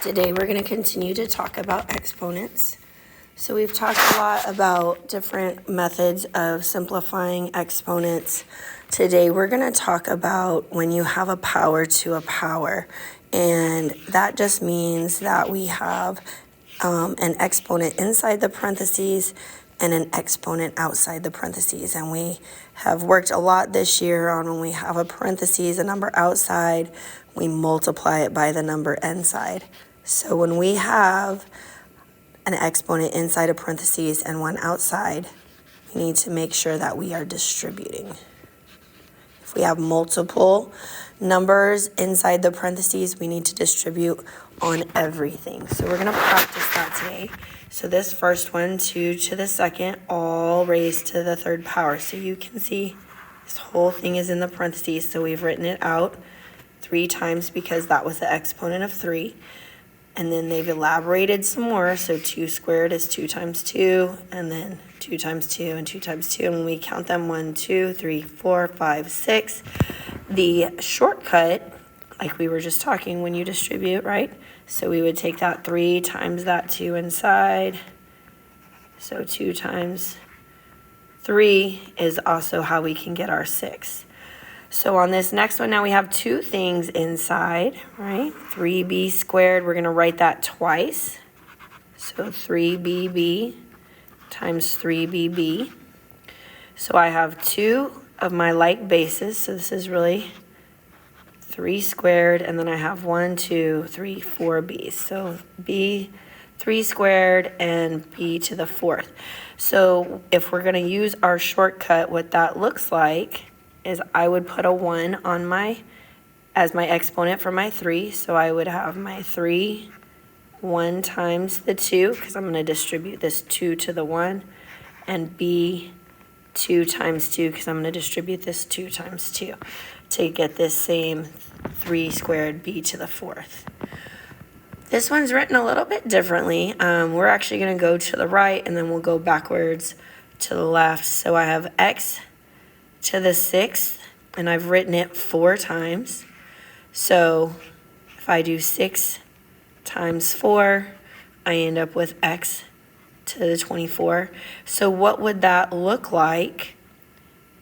Today we're going to continue to talk about exponents. So we've talked a lot about different methods of simplifying exponents. Today we're going to talk about when you have a power to a power. And that just means that we have an exponent inside the parentheses and an exponent outside the parentheses. And we have worked a lot this year on when we have a parentheses, a number outside, we multiply it by the number inside. So when we have an exponent inside a parentheses and one outside, we need to make sure that we are distributing. If we have multiple numbers inside the parentheses, we need to distribute on everything. So we're going to practice that today. So this first one, 2 to the second, all raised to the third power. So you can see this whole thing is in the parentheses. So we've written it out 3 times because that was the exponent of 3. And then they've elaborated some more. So 2 squared is 2 times 2, and then 2 times 2 and 2 times 2. And when we count them, 1, 2, 3, 4, 5, 6. The shortcut, like we were just talking, when you distribute, right? So we would take that 3 times that 2 inside. So 2 times 3 is also how we can get our 6. So on this next one, now we have 2 things inside, right? 3b squared, we're going to write that twice. So 3bb times 3bb. So I have 2 of my like bases, so this is really 3 squared, and then I have 1, 2, 3, 4 b's. So b 3 squared and b to the 4th. So if we're going to use our shortcut, what that looks like is I would put a 1 on as my exponent for my 3. So I would have my 3, 1 times the 2, because I'm going to distribute this 2 to the 1, and b 2 times 2, because I'm going to distribute this 2 times 2 to get this same 3 squared b to the 4th. This one's written a little bit differently. We're actually going to go to the right, and then we'll go backwards to the left. So I have x to the 6th, and I've written it 4 times. So if I do 6 times 4, I end up with x to the 24. So what would that look like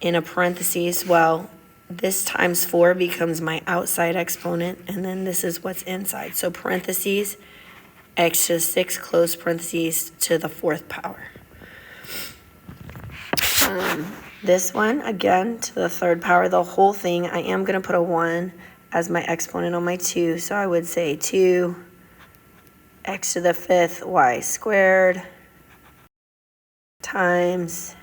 in a parentheses? Well, this times 4 becomes my outside exponent, and then this is what's inside. So parentheses, x to the 6, close parentheses, to the 4th power. This one, again, to the 3rd power, the whole thing, I am going to put a 1 as my exponent on my 2. So I would say 2 x to the 5th y squared times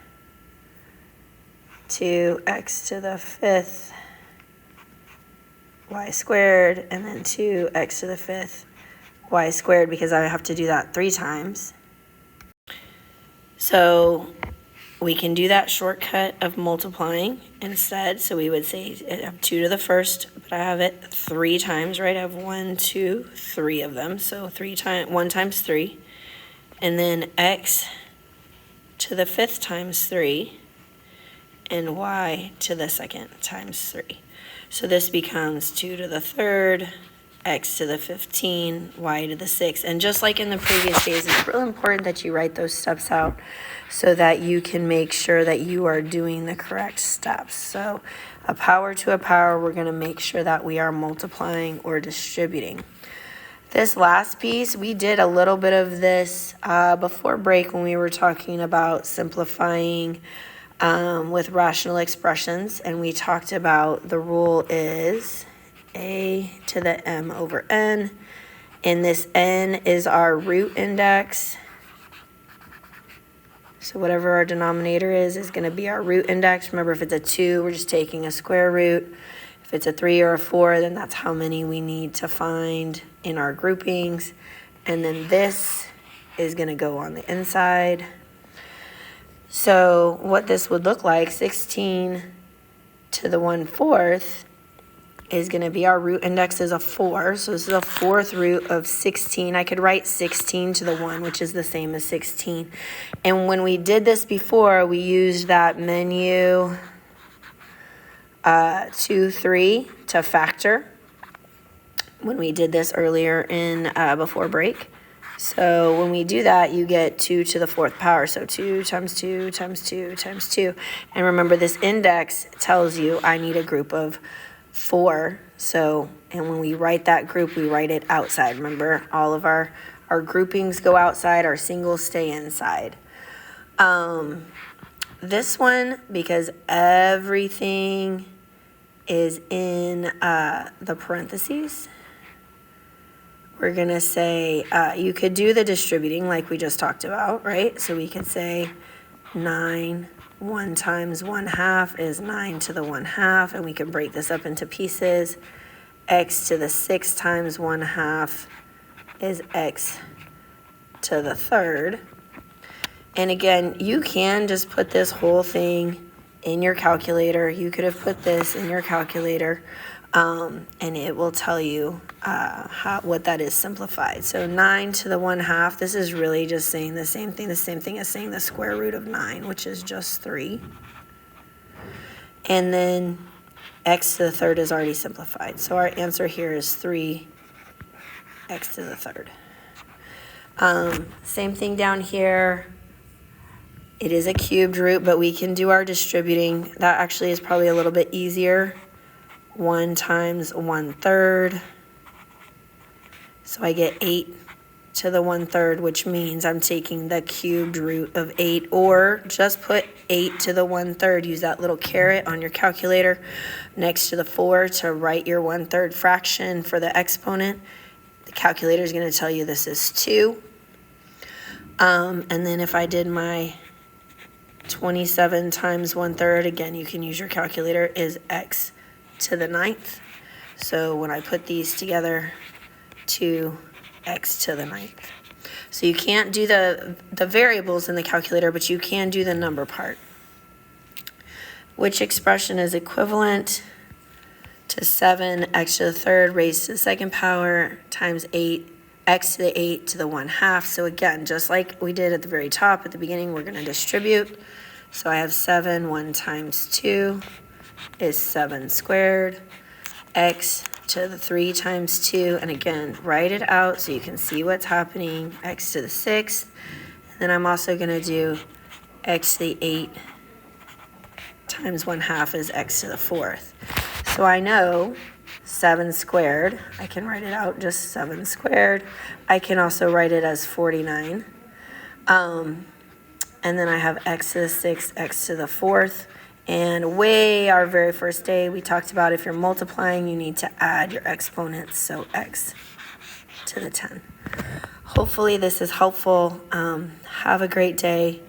2x to the 5th y squared, and then 2x to the 5th y squared, because I have to do that 3 times. So we can do that shortcut of multiplying instead. So we would say I have 2 to the 1st, but I have it 3 times, right? I have 1, 2, 3 of them. So 1 times 3. And then x to the 5th times 3. And y to the 2nd times 3. So this becomes 2 to the 3rd, x to the 15, y to the 6th. And just like in the previous days, it's really important that you write those steps out so that you can make sure that you are doing the correct steps. So a power to a power, we're going to make sure that we are multiplying or distributing. This last piece, we did a little bit of this before break when we were talking about simplifying with rational expressions, and we talked about the rule is a to the m over n, and this n is our root index. So whatever our denominator is going to be our root index. Remember, if it's a 2, we're just taking a square root. If it's a 3 or a 4, then that's how many we need to find in our groupings. And then this is going to go on the inside. So what this would look like, 16 to the 1/4 is going to be our root index is a 4. So this is a 4th root of 16. I could write 16 to the 1, which is the same as 16. And when we did this before, we used that menu 2, 3 to factor. when we did this earlier in before break. So when we do that, you get 2 to the 4th power. So 2 times 2 times 2 times 2. And remember, this index tells you I need a group of 4. So, and when we write that group, we write it outside. Remember, all of our groupings go outside, our singles stay inside. This one, because everything is in the parentheses, we're going to say, you could do the distributing like we just talked about, right? So we could say 9, 1 times 1/2 is 9 to the 1/2, and we can break this up into pieces. X to the 6 times 1/2 is x to the 3rd. And again, you can just put this whole thing in your calculator. You could have put this in your calculator, and it will tell you what that is simplified. So 9 to the 1/2, this is really just saying the same thing as saying the square root of 9, which is just 3. And then x to the 3rd is already simplified. So our answer here is 3x to the 3rd. Same thing down here. It is a cubed root, but we can do our distributing. That actually is probably a little bit easier. 1 times 1/3. So I get 8 to the 1/3, which means I'm taking the cubed root of 8, or just put 8 to the 1/3. Use that little caret on your calculator next to the 4 to write your 1/3 fraction for the exponent. The calculator is going to tell you this is 2. And then if I did my 27 times 1/3, again, you can use your calculator, is x to the 9th. So when I put these together, 2x to the 9th. So you can't do the variables in the calculator, but you can do the number part. Which expression is equivalent to 7x to the 3rd raised to the 2nd power times 8, x to the 8 to the 1/2. So again, just like we did at the very top at the beginning, we're going to distribute. So I have 7, 1 times 2 is 7 squared, x to the 3 times 2, and again, write it out so you can see what's happening, x to the 6th, and then I'm also going to do x to the 8 times 1/2 is x to the 4th. So I know 7 squared, I can write it out just 7 squared. I can also write it as 49. And then I have x to the 6th, x to the 4th. And our very first day, we talked about if you're multiplying, you need to add your exponents, so x to the 10. Hopefully this is helpful. Have a great day.